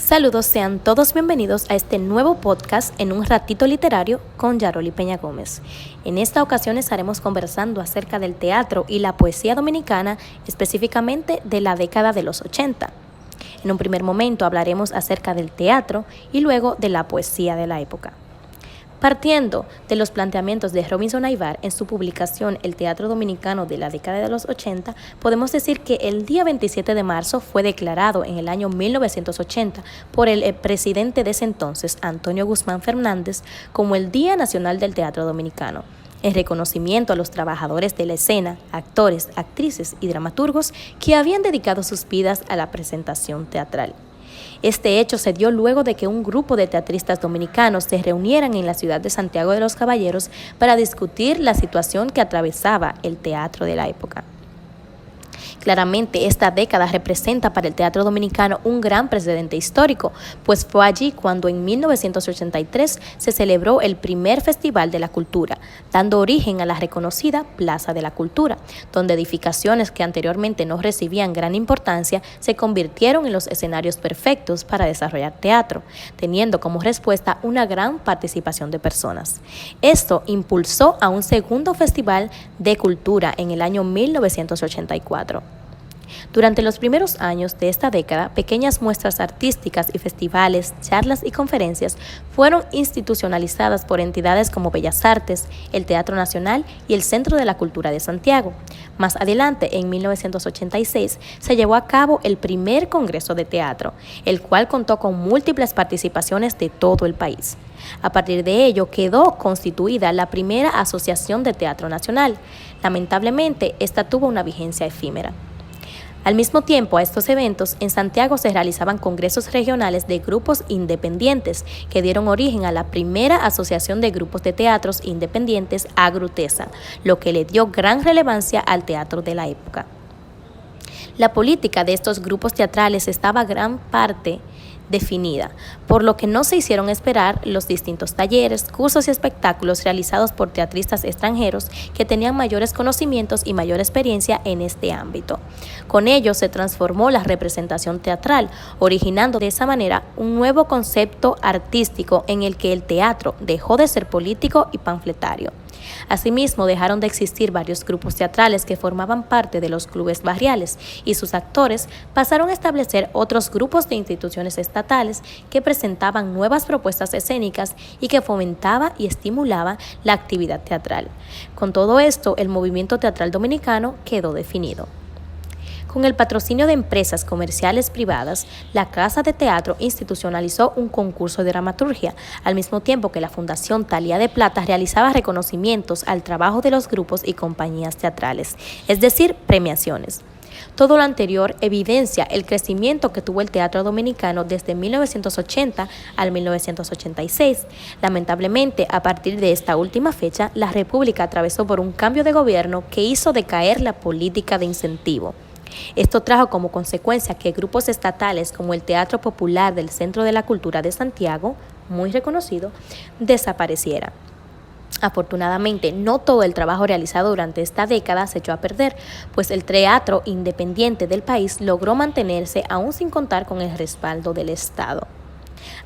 Saludos, sean todos bienvenidos a este nuevo podcast en un ratito literario con Yaroli Peña Gómez. En esta ocasión estaremos conversando acerca del teatro y la poesía dominicana, específicamente de la década de los 80. En un primer momento hablaremos acerca del teatro y luego de la poesía de la época. Partiendo de los planteamientos de Robinson Aybar en su publicación El Teatro Dominicano de la década de los 80, podemos decir que el día 27 de marzo fue declarado en el año 1980 por el presidente de ese entonces, Antonio Guzmán Fernández, como el Día Nacional del Teatro Dominicano, en reconocimiento a los trabajadores de la escena, actores, actrices y dramaturgos que habían dedicado sus vidas a la presentación teatral. Este hecho se dio luego de que un grupo de teatristas dominicanos se reunieran en la ciudad de Santiago de los Caballeros para discutir la situación que atravesaba el teatro de la época. Claramente, esta década representa para el teatro dominicano un gran precedente histórico, pues fue allí cuando en 1983 se celebró el primer Festival de la Cultura, dando origen a la reconocida Plaza de la Cultura, donde edificaciones que anteriormente no recibían gran importancia se convirtieron en los escenarios perfectos para desarrollar teatro, teniendo como respuesta una gran participación de personas. Esto impulsó a un segundo Festival de Cultura en el año 1984. Durante los primeros años de esta década, pequeñas muestras artísticas y festivales, charlas y conferencias fueron institucionalizadas por entidades como Bellas Artes, el Teatro Nacional y el Centro de la Cultura de Santiago. Más adelante, en 1986, se llevó a cabo el primer Congreso de Teatro, el cual contó con múltiples participaciones de todo el país. A partir de ello, quedó constituida la primera Asociación de Teatro Nacional. Lamentablemente, esta tuvo una vigencia efímera. Al mismo tiempo, a estos eventos, en Santiago se realizaban congresos regionales de grupos independientes que dieron origen a la primera Asociación de Grupos de Teatros Independientes, Agrutesa, lo que le dio gran relevancia al teatro de la época. La política de estos grupos teatrales estaba gran parte definida, por lo que no se hicieron esperar los distintos talleres, cursos y espectáculos realizados por teatristas extranjeros que tenían mayores conocimientos y mayor experiencia en este ámbito. Con ello se transformó la representación teatral, originando de esa manera un nuevo concepto artístico en el que el teatro dejó de ser político y panfletario. Asimismo, dejaron de existir varios grupos teatrales que formaban parte de los clubes barriales y sus actores pasaron a establecer otros grupos de instituciones estatales que presentaban nuevas propuestas escénicas y que fomentaba y estimulaba la actividad teatral. Con todo esto, el movimiento teatral dominicano quedó definido. Con el patrocinio de empresas comerciales privadas, la Casa de Teatro institucionalizó un concurso de dramaturgia, al mismo tiempo que la Fundación Talía de Plata realizaba reconocimientos al trabajo de los grupos y compañías teatrales, es decir, premiaciones. Todo lo anterior evidencia el crecimiento que tuvo el teatro dominicano desde 1980 al 1986. Lamentablemente, a partir de esta última fecha, la República atravesó por un cambio de gobierno que hizo decaer la política de incentivo. Esto trajo como consecuencia que grupos estatales como el Teatro Popular del Centro de la Cultura de Santiago, muy reconocido, desapareciera. Afortunadamente, no todo el trabajo realizado durante esta década se echó a perder, pues el teatro independiente del país logró mantenerse aún sin contar con el respaldo del Estado.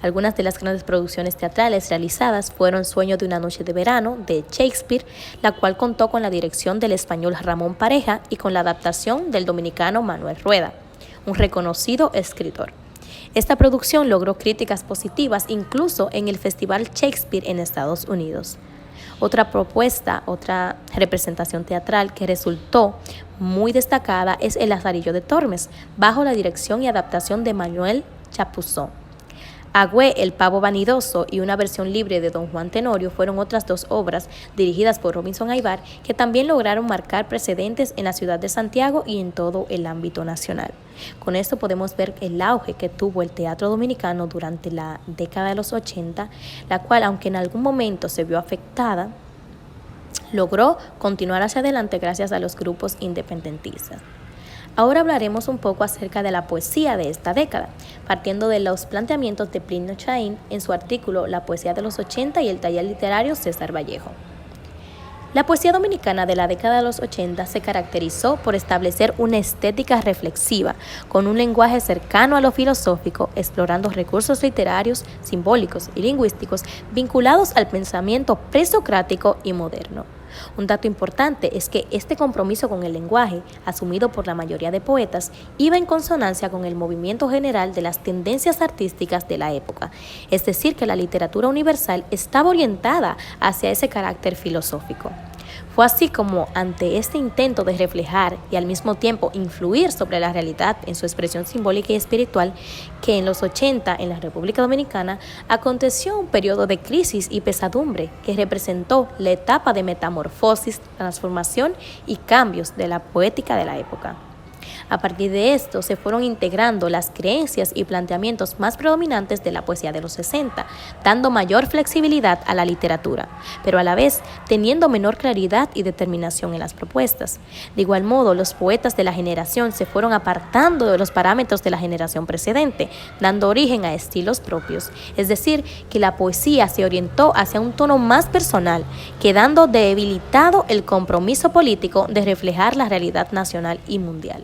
Algunas de las grandes producciones teatrales realizadas fueron Sueño de una noche de verano, de Shakespeare, la cual contó con la dirección del español Ramón Pareja y con la adaptación del dominicano Manuel Rueda, un reconocido escritor. Esta producción logró críticas positivas incluso en el Festival Shakespeare en Estados Unidos. Otra representación teatral que resultó muy destacada es El Lazarillo de Tormes, bajo la dirección y adaptación de Manuel Chapuzó. Agüé, el pavo vanidoso y una versión libre de Don Juan Tenorio fueron otras dos obras dirigidas por Robinson Aybar que también lograron marcar precedentes en la ciudad de Santiago y en todo el ámbito nacional. Con esto podemos ver el auge que tuvo el teatro dominicano durante la década de los 80, la cual, aunque en algún momento se vio afectada, logró continuar hacia adelante gracias a los grupos independentistas. Ahora hablaremos un poco acerca de la poesía de esta década, partiendo de los planteamientos de Plinio Chaín en su artículo La poesía de los 80 y el taller literario César Vallejo. La poesía dominicana de la década de los 80 se caracterizó por establecer una estética reflexiva, con un lenguaje cercano a lo filosófico, explorando recursos literarios, simbólicos y lingüísticos vinculados al pensamiento presocrático y moderno. Un dato importante es que este compromiso con el lenguaje, asumido por la mayoría de poetas, iba en consonancia con el movimiento general de las tendencias artísticas de la época, es decir, que la literatura universal estaba orientada hacia ese carácter filosófico. Fue así como, ante este intento de reflejar y al mismo tiempo influir sobre la realidad en su expresión simbólica y espiritual, que en los 80 en la República Dominicana aconteció un periodo de crisis y pesadumbre que representó la etapa de metamorfosis, transformación y cambios de la poética de la época. A partir de esto se fueron integrando las creencias y planteamientos más predominantes de la poesía de los 60, dando mayor flexibilidad a la literatura, pero a la vez teniendo menor claridad y determinación en las propuestas. De igual modo, los poetas de la generación se fueron apartando de los parámetros de la generación precedente, dando origen a estilos propios, es decir, que la poesía se orientó hacia un tono más personal, quedando debilitado el compromiso político de reflejar la realidad nacional y mundial.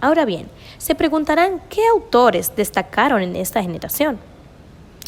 Ahora bien, se preguntarán qué autores destacaron en esta generación.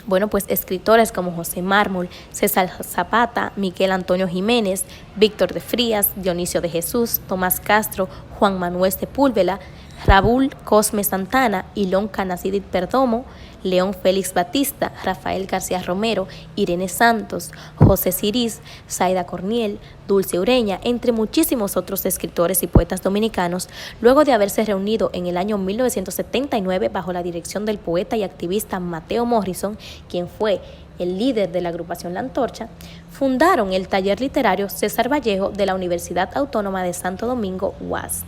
Bueno, pues escritores como José Mármol, César Zapata, Miguel Antonio Jiménez, Víctor de Frías, Dionisio de Jesús, Tomás Castro, Juan Manuel Sepúlveda, Raúl Cosme Santana, Ilón Canacidit Perdomo, León Félix Batista, Rafael García Romero, Irene Santos, José Ciriz, Zaida Corniel, Dulce Ureña, entre muchísimos otros escritores y poetas dominicanos, luego de haberse reunido en el año 1979 bajo la dirección del poeta y activista Mateo Morrison, quien fue el líder de la agrupación La Antorcha, fundaron el taller literario César Vallejo de la Universidad Autónoma de Santo Domingo, UAS.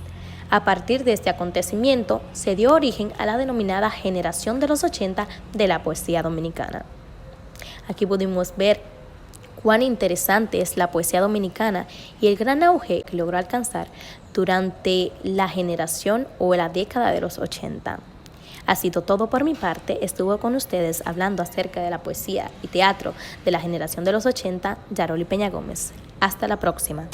A partir de este acontecimiento, se dio origen a la denominada generación de los 80 de la poesía dominicana. Aquí pudimos ver cuán interesante es la poesía dominicana y el gran auge que logró alcanzar durante la generación o la década de los 80. Ha sido todo por mi parte. Estuvo con ustedes hablando acerca de la poesía y teatro de la generación de los 80, Yaroli Peña Gómez. Hasta la próxima.